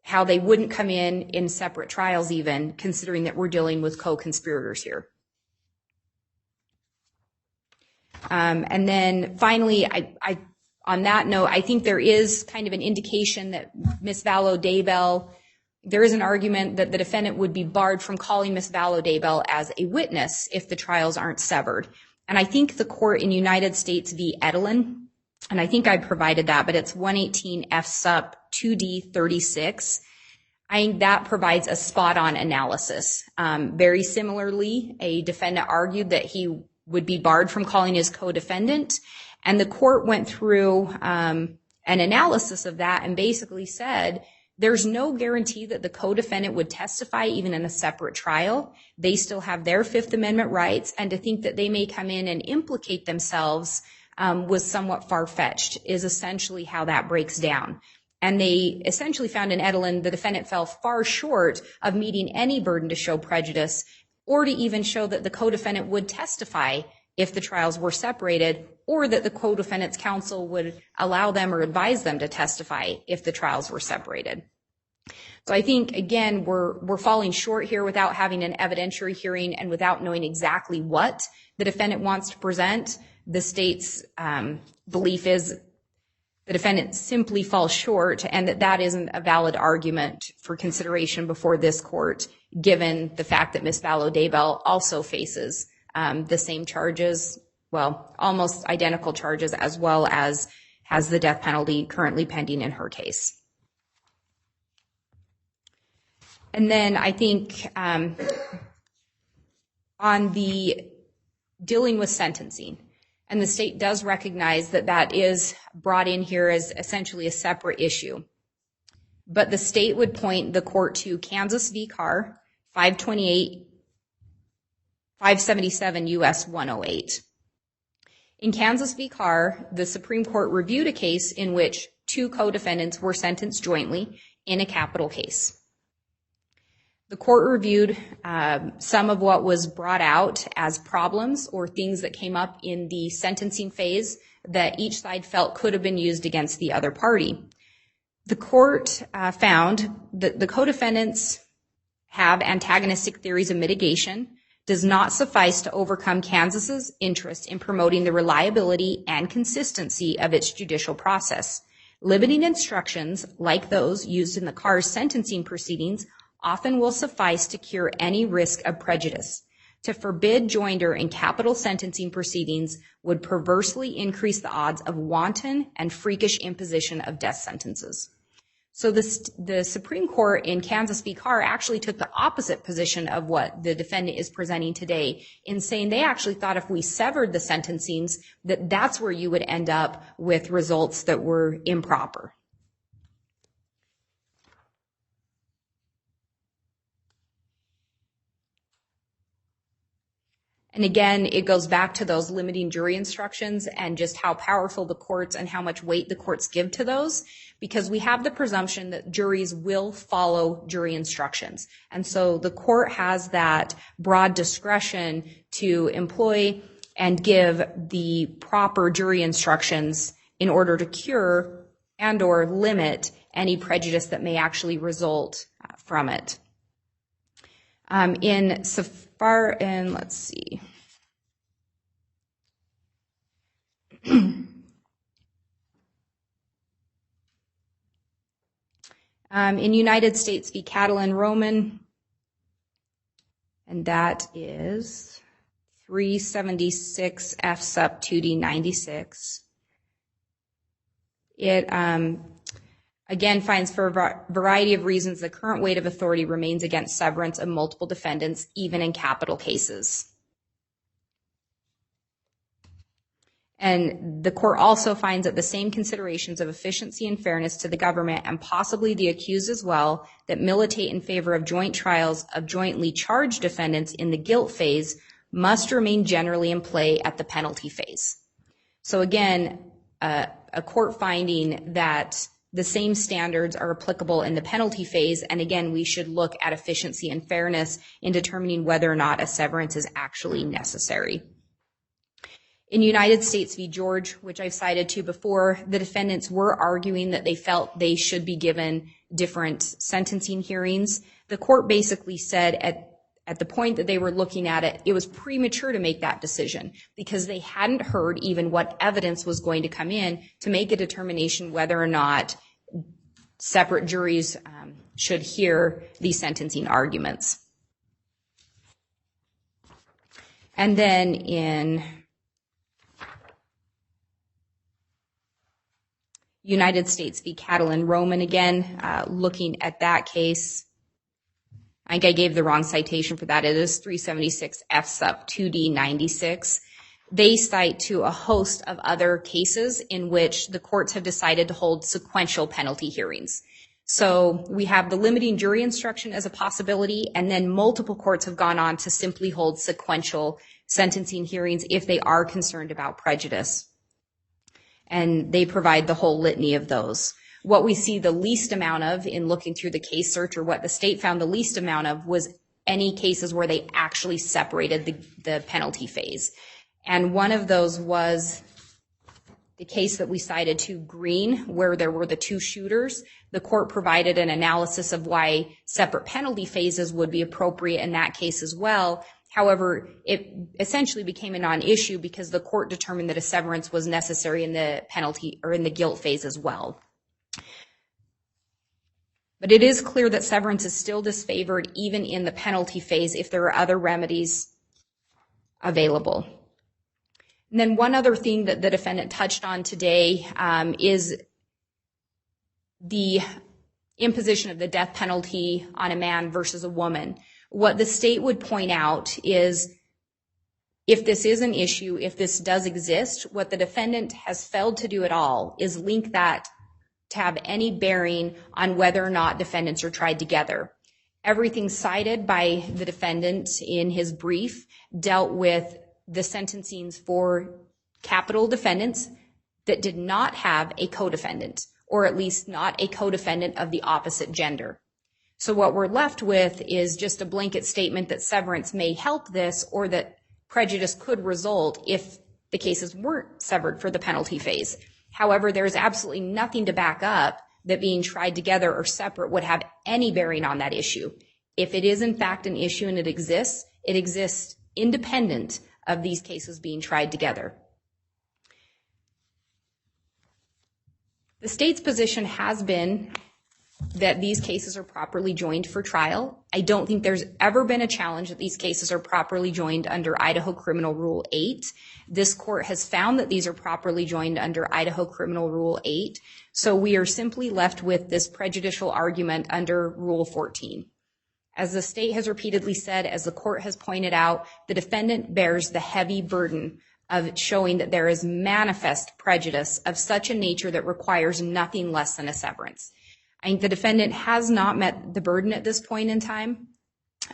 how they wouldn't come in separate trials even, considering that we're dealing with co-conspirators here. And then finally, on that note, I think there is kind of an indication that Ms. Daybell, there is an argument that the defendant would be barred from calling Ms. Daybell as a witness if the trials aren't severed. And I think the court in United States v. Edelin, and I think I provided that, but it's 118 F Sup 2D 36. I think that provides a spot-on analysis. Very similarly, a defendant argued that he would be barred from calling his co-defendant, and the court went through an analysis of that and basically said there's no guarantee that the co-defendant would testify even in a separate trial. They still have their Fifth Amendment rights, and to think that they may come in and implicate themselves was somewhat far-fetched, is essentially how that breaks down. And they essentially found in Edelin the defendant fell far short of meeting any burden to show prejudice or to even show that the co-defendant would testify if the trials were separated, or that the co-defendant's counsel would allow them or advise them to testify if the trials were separated. So I think, again, we're falling short here without having an evidentiary hearing and without knowing exactly what the defendant wants to present. The state's belief is the defendant simply falls short, and that isn't a valid argument for consideration before this court, given the fact that Ms. Daybell also faces the same charges, well, almost identical charges, as well as has the death penalty currently pending in her case. And then I think on the dealing with sentencing, and the state does recognize that that is brought in here as essentially a separate issue. But the state would point the court to Kansas v. Carr, 577 U.S. 108. In Kansas v. Carr, the Supreme Court reviewed a case in which two co-defendants were sentenced jointly in a capital case. The court reviewed some of what was brought out as problems or things that came up in the sentencing phase that each side felt could have been used against the other party. The court found that the co-defendants have antagonistic theories of mitigation, does not suffice to overcome Kansas's interest in promoting the reliability and consistency of its judicial process. Limiting instructions, like those used in the Carr's sentencing proceedings, often will suffice to cure any risk of prejudice. To forbid joinder in capital sentencing proceedings would perversely increase the odds of wanton and freakish imposition of death sentences. So the Supreme Court in Kansas v. Carr actually took the opposite position of what the defendant is presenting today, in saying they actually thought if we severed the sentencings, that's where you would end up with results that were improper. And again, it goes back to those limiting jury instructions and just how powerful the courts and how much weight the courts give to those, because we have the presumption that juries will follow jury instructions. And so the court has that broad discretion to employ and give the proper jury instructions in order to cure and or limit any prejudice that may actually result from it. Let's see. In United States v. Catalan Roman, and that is 376 F sub 2D 96. It again finds for a variety of reasons the current weight of authority remains against severance of multiple defendants, even in capital cases. And the court also finds that the same considerations of efficiency and fairness to the government, and possibly the accused as well, that militate in favor of joint trials of jointly charged defendants in the guilt phase must remain generally in play at the penalty phase. So again, a court finding that the same standards are applicable in the penalty phase, and again, we should look at efficiency and fairness in determining whether or not a severance is actually necessary. In United States v. George, which I've cited to before, the defendants were arguing that they felt they should be given different sentencing hearings. The court basically said at the point that they were looking at it, it was premature to make that decision because they hadn't heard even what evidence was going to come in to make a determination whether or not separate juries should hear these sentencing arguments. And then in United States v. Catalan Roman, again, looking at that case, I think I gave the wrong citation for that. It is 376 F sub 2D 96. They cite to a host of other cases in which the courts have decided to hold sequential penalty hearings. So we have the limiting jury instruction as a possibility, and then multiple courts have gone on to simply hold sequential sentencing hearings if they are concerned about prejudice. And they provide the whole litany of those. What we see the least amount of in looking through the case search, or what the state found the least amount of, was any cases where they actually separated the penalty phase. And one of those was the case that we cited to Green, where there were the two shooters. The court provided an analysis of why separate penalty phases would be appropriate in that case as well. However, it essentially became a non-issue because the court determined that a severance was necessary in the penalty or in the guilt phase as well. But it is clear that severance is still disfavored even in the penalty phase if there are other remedies available. And then one other thing that the defendant touched on today is the imposition of the death penalty on a man versus a woman. What the state would point out is if this is an issue, if this does exist, what the defendant has failed to do at all is link that to have any bearing on whether or not defendants are tried together. Everything cited by the defendant in his brief dealt with the sentencings for capital defendants that did not have a co-defendant, or at least not a co-defendant of the opposite gender. So what we're left with is just a blanket statement that severance may help this, or that prejudice could result if the cases weren't severed for the penalty phase. However, there's absolutely nothing to back up that being tried together or separate would have any bearing on that issue. If it is in fact an issue and it exists independent of these cases being tried together. The state's position has been that these cases are properly joined for trial. I don't think there's ever been a challenge that these cases are properly joined under Idaho Criminal Rule 8. This court has found that these are properly joined under Idaho Criminal Rule 8. So we are simply left with this prejudicial argument under Rule 14. As the state has repeatedly said, as the court has pointed out, the defendant bears the heavy burden of showing that there is manifest prejudice of such a nature that requires nothing less than a severance. I think the defendant has not met the burden at this point in time.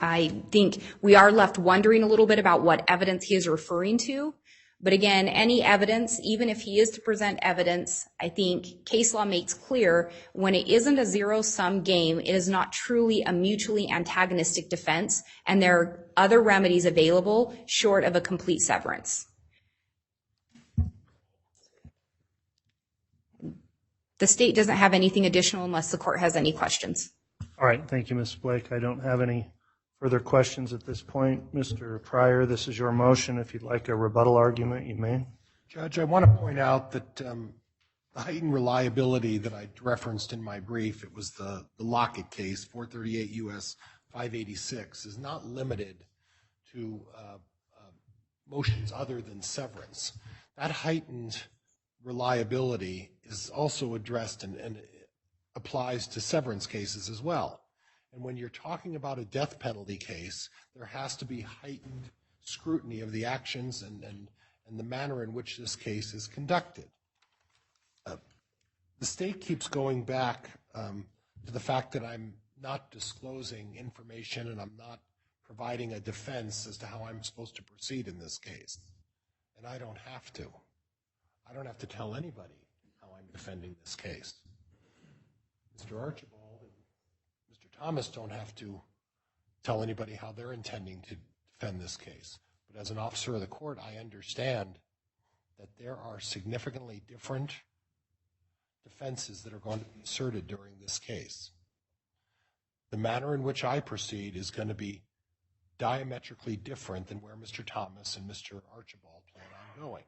I think we are left wondering a little bit about what evidence he is referring to. But again, any evidence, even if he is to present evidence, I think case law makes clear when it isn't a zero-sum game, it is not truly a mutually antagonistic defense, and there are other remedies available short of a complete severance. The state doesn't have anything additional unless the court has any questions. All right, thank you, Ms. Blake. I don't have any further questions at this point. Mr. Pryor, this is your motion. If you'd like a rebuttal argument, you may. Judge, I want to point out that The heightened reliability that I referenced in my brief, it was the Lockett case, 438 U.S. 586, is not limited to motions other than severance. That heightened reliability is also addressed and applies to severance cases as well. And when you're talking about a death penalty case, there has to be heightened scrutiny of the actions and the manner in which this case is conducted. The state keeps going back to the fact that I'm not disclosing information and I'm not providing a defense as to how I'm supposed to proceed in this case. And I don't have to. I don't have to tell anybody how I'm defending this case. Mr. Archibald and Mr. Thomas don't have to tell anybody how they're intending to defend this case. But as an officer of the court, I understand that there are significantly different defenses that are going to be asserted during this case. The manner in which I proceed is going to be diametrically different than where Mr. Thomas and Mr. Archibald plan on going.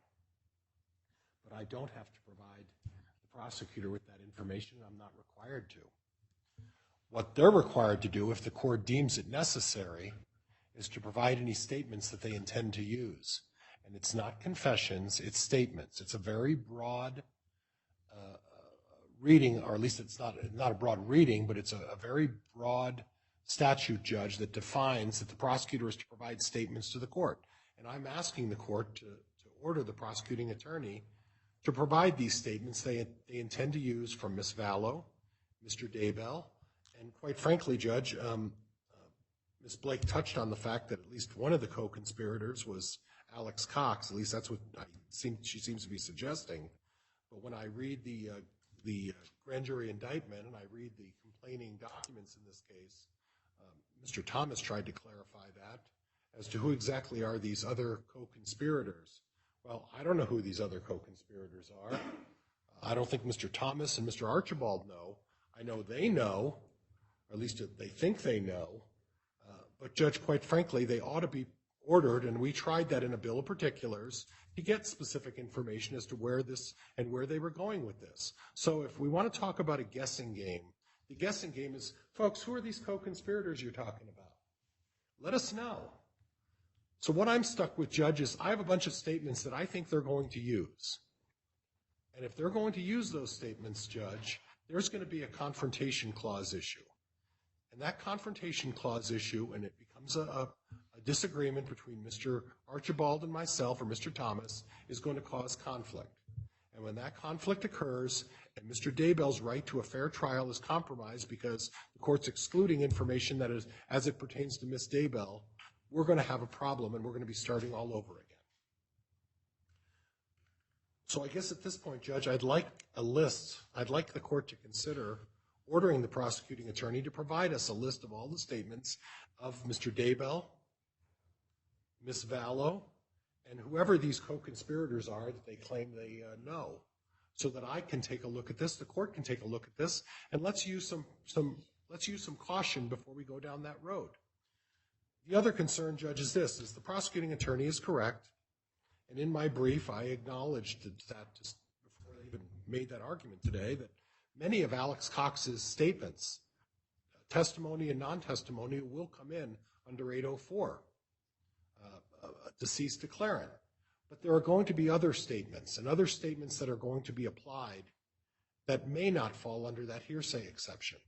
But I don't have to provide the prosecutor with that information. I'm not required to. What they're required to do, if the court deems it necessary, is to provide any statements that they intend to use. And it's not confessions, it's statements. It's a very broad reading, or at least it's not a broad reading, but it's a very broad statute, Judge, that defines that the prosecutor is to provide statements to the court. And I'm asking the court to order the prosecuting attorney to provide these statements they intend to use from Ms. Vallow, Mr. Daybell, and quite frankly, Judge, Ms. Blake touched on the fact that at least one of the co-conspirators was Alex Cox. At least that's what she seems to be suggesting. But when I read the grand jury indictment and I read the complaining documents in this case, Mr. Thomas tried to clarify that as to who exactly are these other co-conspirators. Well, I don't know who these other co-conspirators are. I don't think Mr. Thomas and Mr. Archibald know. I know they know, or at least they think they know. But Judge, quite frankly, they ought to be ordered, and we tried that in a bill of particulars, to get specific information as to where this and where they were going with this. So if we want to talk about a guessing game, the guessing game is, folks, who are these co-conspirators you're talking about? Let us know. So what I'm stuck with, Judge, is I have a bunch of statements that I think they're going to use. And if they're going to use those statements, Judge, there's going to be a confrontation clause issue. And that confrontation clause issue, and it becomes a disagreement between Mr. Archibald and myself, or Mr. Thomas, is going to cause conflict. And when that conflict occurs, and Mr. Daybell's right to a fair trial is compromised because the court's excluding information that is, as it pertains to Ms. Daybell, we're going to have a problem, and we're going to be starting all over again. So I guess at this point, Judge, I'd like a list. I'd like the court to consider ordering the prosecuting attorney to provide us a list of all the statements of Mr. Daybell, Ms. Vallow, and whoever these co-conspirators are that they claim they know, so that I can take a look at this, the court can take a look at this, and let's use some caution before we go down that road. The other concern, Judge, is this, is the prosecuting attorney is correct, and in my brief I acknowledged that just before I even made that argument today, that many of Alex Cox's statements, testimony and non-testimony, will come in under 804, deceased declarant. But there are going to be other statements, and other statements that are going to be applied that may not fall under that hearsay exception.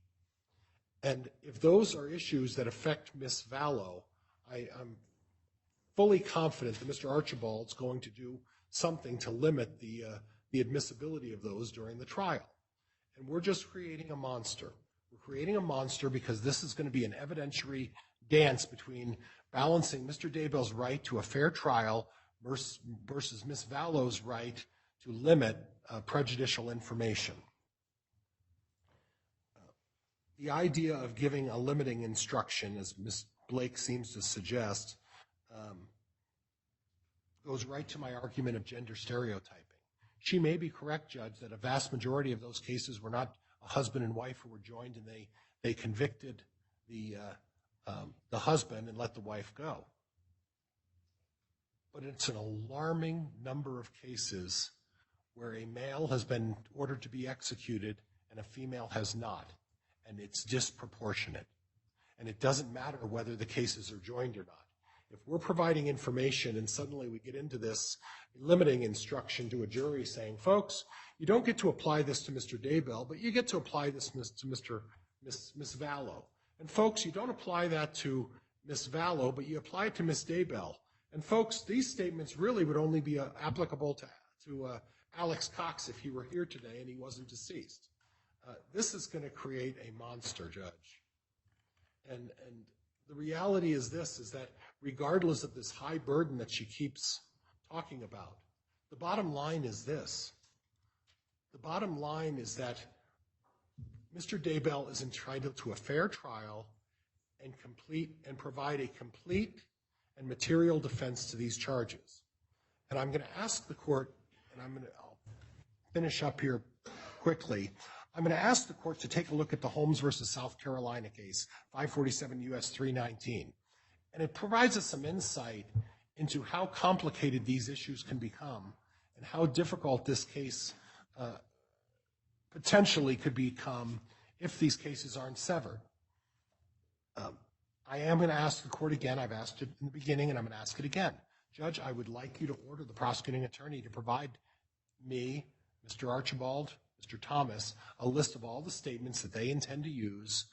And if those are issues that affect Ms. Vallow, I'm fully confident that Mr. Archibald's going to do something to limit the admissibility of those during the trial. And we're just creating a monster. We're creating a monster because this is going to be an evidentiary dance between balancing Mr. Daybell's right to a fair trial versus Ms. Vallow's right to limit prejudicial information. The idea of giving a limiting instruction, as Ms. Blake seems to suggest, goes right to my argument of gender stereotyping. She may be correct, Judge, that a vast majority of those cases were not a husband and wife who were joined and they convicted the husband and let the wife go. But it's an alarming number of cases where a male has been ordered to be executed and a female has not, and it's disproportionate. And it doesn't matter whether the cases are joined or not. If we're providing information and suddenly we get into this limiting instruction to a jury saying, folks, you don't get to apply this to Mr. Daybell, but you get to apply this to Miss Vallow. And folks, you don't apply that to Miss Vallow, but you apply it to Miss Daybell. And folks, these statements really would only be applicable to Alex Cox if he were here today and he wasn't deceased. This is going to create a monster, Judge. And the reality is this, is that regardless of this high burden that she keeps talking about, the bottom line is this. The bottom line is that Mr. Daybell is entitled to a fair trial and provide a complete and material defense to these charges. And I'm going to ask the court, and I'll finish up here quickly. I'm going to ask the court to take a look at the Holmes versus South Carolina case, 547 U.S. 319. And it provides us some insight into how complicated these issues can become and how difficult this case potentially could become if these cases aren't severed. I am going to ask the court again. I've asked it in the beginning, and I'm going to ask it again. Judge, I would like you to order the prosecuting attorney to provide me, Mr. Archibald, Mr. Thomas, a list of all the statements that they intend to use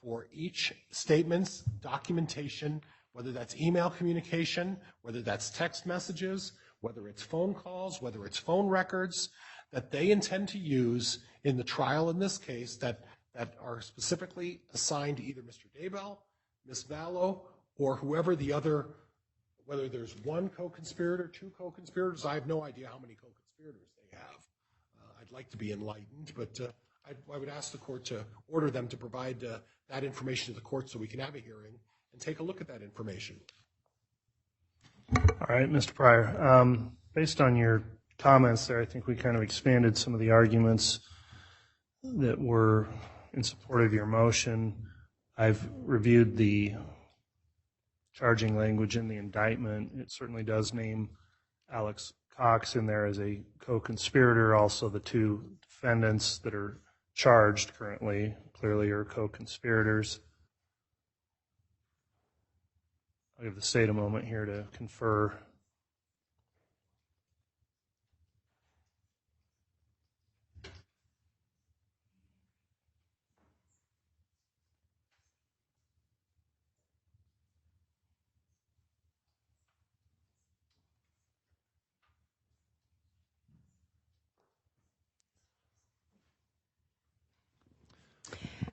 for each statement's documentation, whether that's email communication, whether that's text messages, whether it's phone calls, whether it's phone records, that they intend to use in the trial in this case that are specifically assigned to either Mr. Daybell, Ms. Vallow, or whoever the other, whether there's one co-conspirator, two co-conspirators. I have no idea how many co-conspirators they have. I'd like to be enlightened, but I would ask the court to order them to provide that information to the court so we can have a hearing and take a look at that information. All right, Mr. Pryor. Based on your comments there, I think we kind of expanded some of the arguments that were in support of your motion. I've reviewed the charging language in the indictment. It certainly does name Alex Cox in there as a co-conspirator. Also, the two defendants that are charged currently clearly are co-conspirators. I'll give the state a moment here to confer.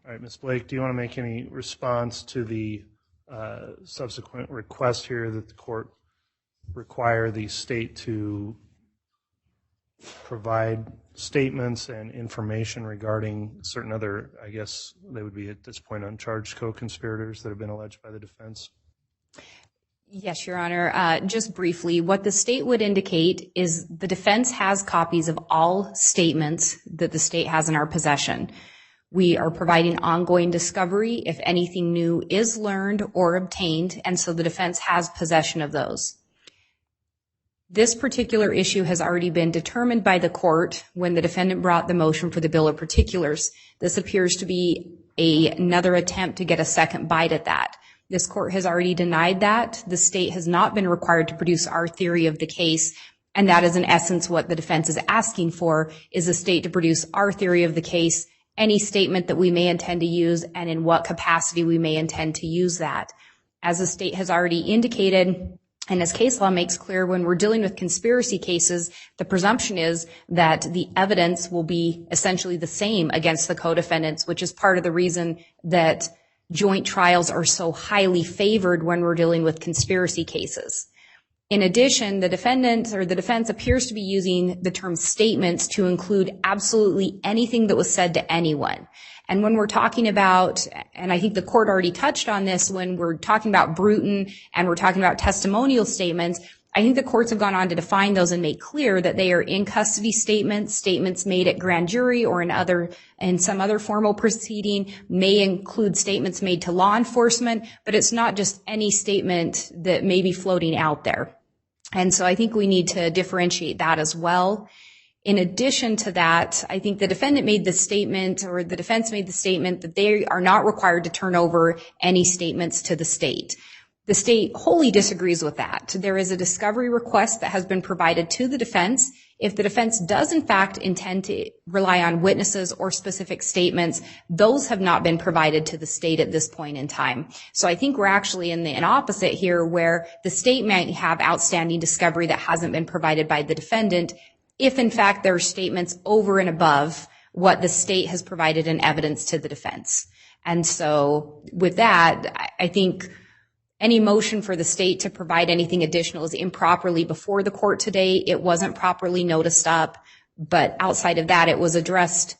All right, Ms. Blake, do you want to make any response to the subsequent request here that the court require the state to provide statements and information regarding certain other, I guess they would be at this point uncharged co-conspirators that have been alleged by the defense? Yes, Your Honor. Just briefly, what the state would indicate is the defense has copies of all statements that the state has in our possession. We are providing ongoing discovery if anything new is learned or obtained, and so the defense has possession of those. This particular issue has already been determined by the court when the defendant brought the motion for the bill of particulars. This appears to be another attempt to get a second bite at that. This court has already denied that. The state has not been required to produce our theory of the case, and that is in essence what the defense is asking for, is the state to produce our theory of the case, any statement that we may intend to use, and in what capacity we may intend to use that. As the state has already indicated, and as case law makes clear, when we're dealing with conspiracy cases, the presumption is that the evidence will be essentially the same against the co-defendants, which is part of the reason that joint trials are so highly favored when we're dealing with conspiracy cases. In addition, the defense appears to be using the term statements to include absolutely anything that was said to anyone. And when we're talking about, and I think the court already touched on this, when we're talking about Bruton and we're talking about testimonial statements, I think the courts have gone on to define those and make clear that they are in custody statements, statements made at grand jury or in some other formal proceeding, may include statements made to law enforcement, but it's not just any statement that may be floating out there. And so I think we need to differentiate that as well. In addition to that, I think the defendant made the statement, or the defense made the statement, that they are not required to turn over any statements to the state. The state wholly disagrees with that. There is a discovery request that has been provided to the defense. If the defense does in fact intend to rely on witnesses or specific statements, those have not been provided to the state at this point in time. So I think we're actually in an opposite here, where the state might have outstanding discovery that hasn't been provided by the defendant, if in fact there are statements over and above what the state has provided in evidence to the defense. And so with that, I think any motion for the state to provide anything additional is improperly before the court today. It wasn't properly noticed up, but outside of that, it was addressed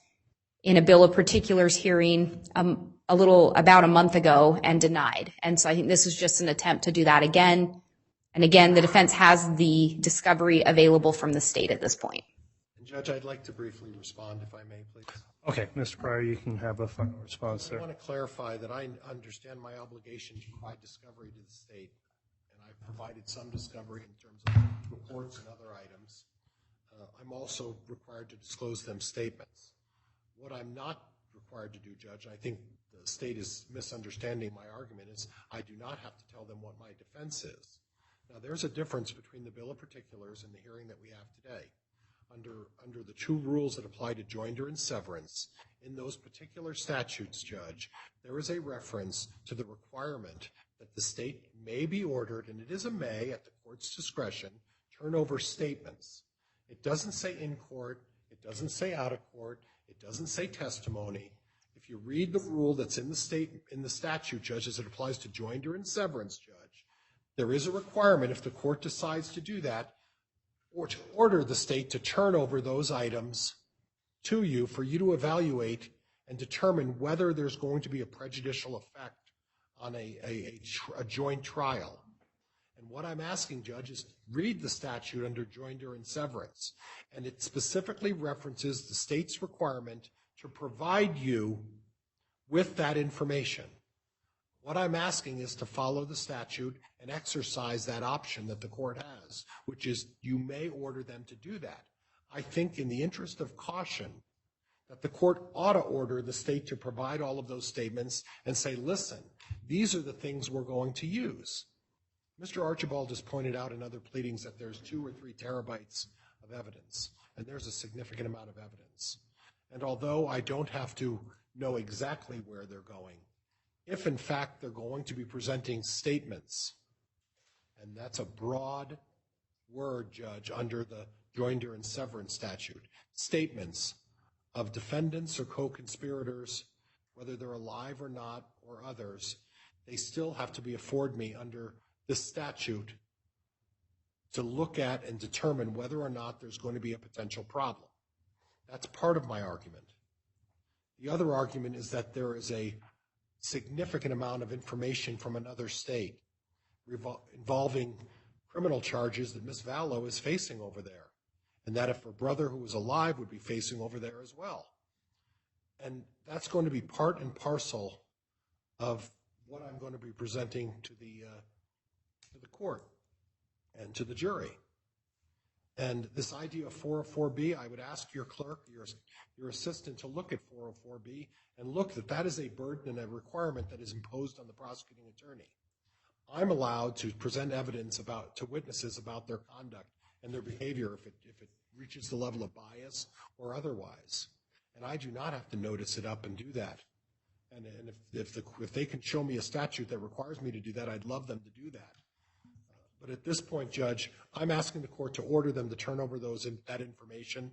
in a bill of particulars hearing about a month ago and denied. And so I think this is just an attempt to do that again. And again, the defense has the discovery available from the state at this point. And Judge, I'd like to briefly respond, if I may, please. Okay, Mr. Pryor, you can have a final response there. I want to clarify that I understand my obligation to provide discovery to the state, and I've provided some discovery in terms of reports and other items. I'm also required to disclose them statements. What I'm not required to do, Judge, I think the state is misunderstanding my argument, is I do not have to tell them what my defense is. Now, there's a difference between the bill of particulars and the hearing that we have today. Under the two rules that apply to joinder and severance, in those particular statutes, Judge, there is a reference to the requirement that the state may be ordered, and it is a may at the court's discretion, turn over statements. It doesn't say in court, it doesn't say out of court, it doesn't say testimony. If you read the rule that's in the statute, Judge, as it applies to joinder and severance, Judge, there is a requirement, if the court decides to do that, or to order the state to turn over those items to you for you to evaluate and determine whether there's going to be a prejudicial effect on a joint trial. And what I'm asking, Judge, is read the statute under joinder and severance, and it specifically references the state's requirement to provide you with that information. What I'm asking is to follow the statute and exercise that option that the court has, which is you may order them to do that. I think in the interest of caution that the court ought to order the state to provide all of those statements and say, listen, these are the things we're going to use. Mr. Archibald has pointed out in other pleadings that there's 2 or 3 terabytes of evidence, and there's a significant amount of evidence. And although I don't have to know exactly where they're going, if in fact they're going to be presenting statements, and that's a broad word, Judge, under the joinder and severance statute, statements of defendants or co-conspirators, whether they're alive or not, or others, they still have to be afforded me under this statute to look at and determine whether or not there's going to be a potential problem. That's part of my argument. The other argument is that there is a significant amount of information from another state involving criminal charges that Ms. Vallow is facing over there, and that if her brother who was alive would be facing over there as well. And that's going to be part and parcel of what I'm going to be presenting to the court and to the jury. And this idea of 404B, I would ask your clerk, your assistant, to look at 404B and look that that is a burden and a requirement that is imposed on the prosecuting attorney. I'm allowed to present evidence to witnesses about their conduct and their behavior if it reaches the level of bias or otherwise. And I do not have to notice it up and do that. And if they can show me a statute that requires me to do that, I'd love them to do that. But at this point, Judge, I'm asking the court to order them to turn over that information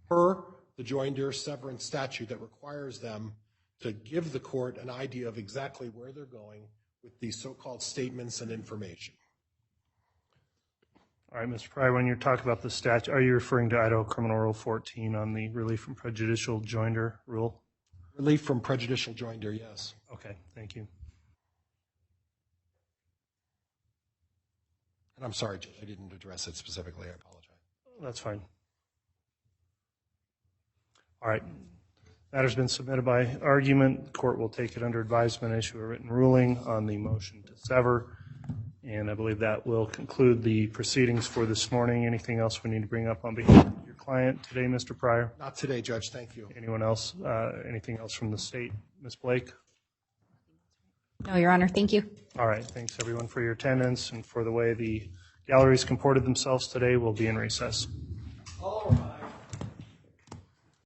per the joinder severance statute that requires them to give the court an idea of exactly where they're going with these so-called statements and information. All right, Mr. Pryor, when you're talking about the statute, are you referring to Idaho Criminal Rule 14 on the relief from prejudicial joinder rule? Relief from prejudicial joinder, yes. Okay, thank you. And I'm sorry, Judge, I didn't address it specifically. I apologize. That's fine. All right. Matter's been submitted by argument. The court will take it under advisement, issue a written ruling on the motion to sever. And I believe that will conclude the proceedings for this morning. Anything else we need to bring up on behalf of your client today, Mr. Pryor? Not today, Judge. Thank you. Anyone else? Anything else from the state? Ms. Blake? No, Your Honor. Thank you. All right. Thanks, everyone, for your attendance and for the way the galleries comported themselves today. We'll be in recess. All right.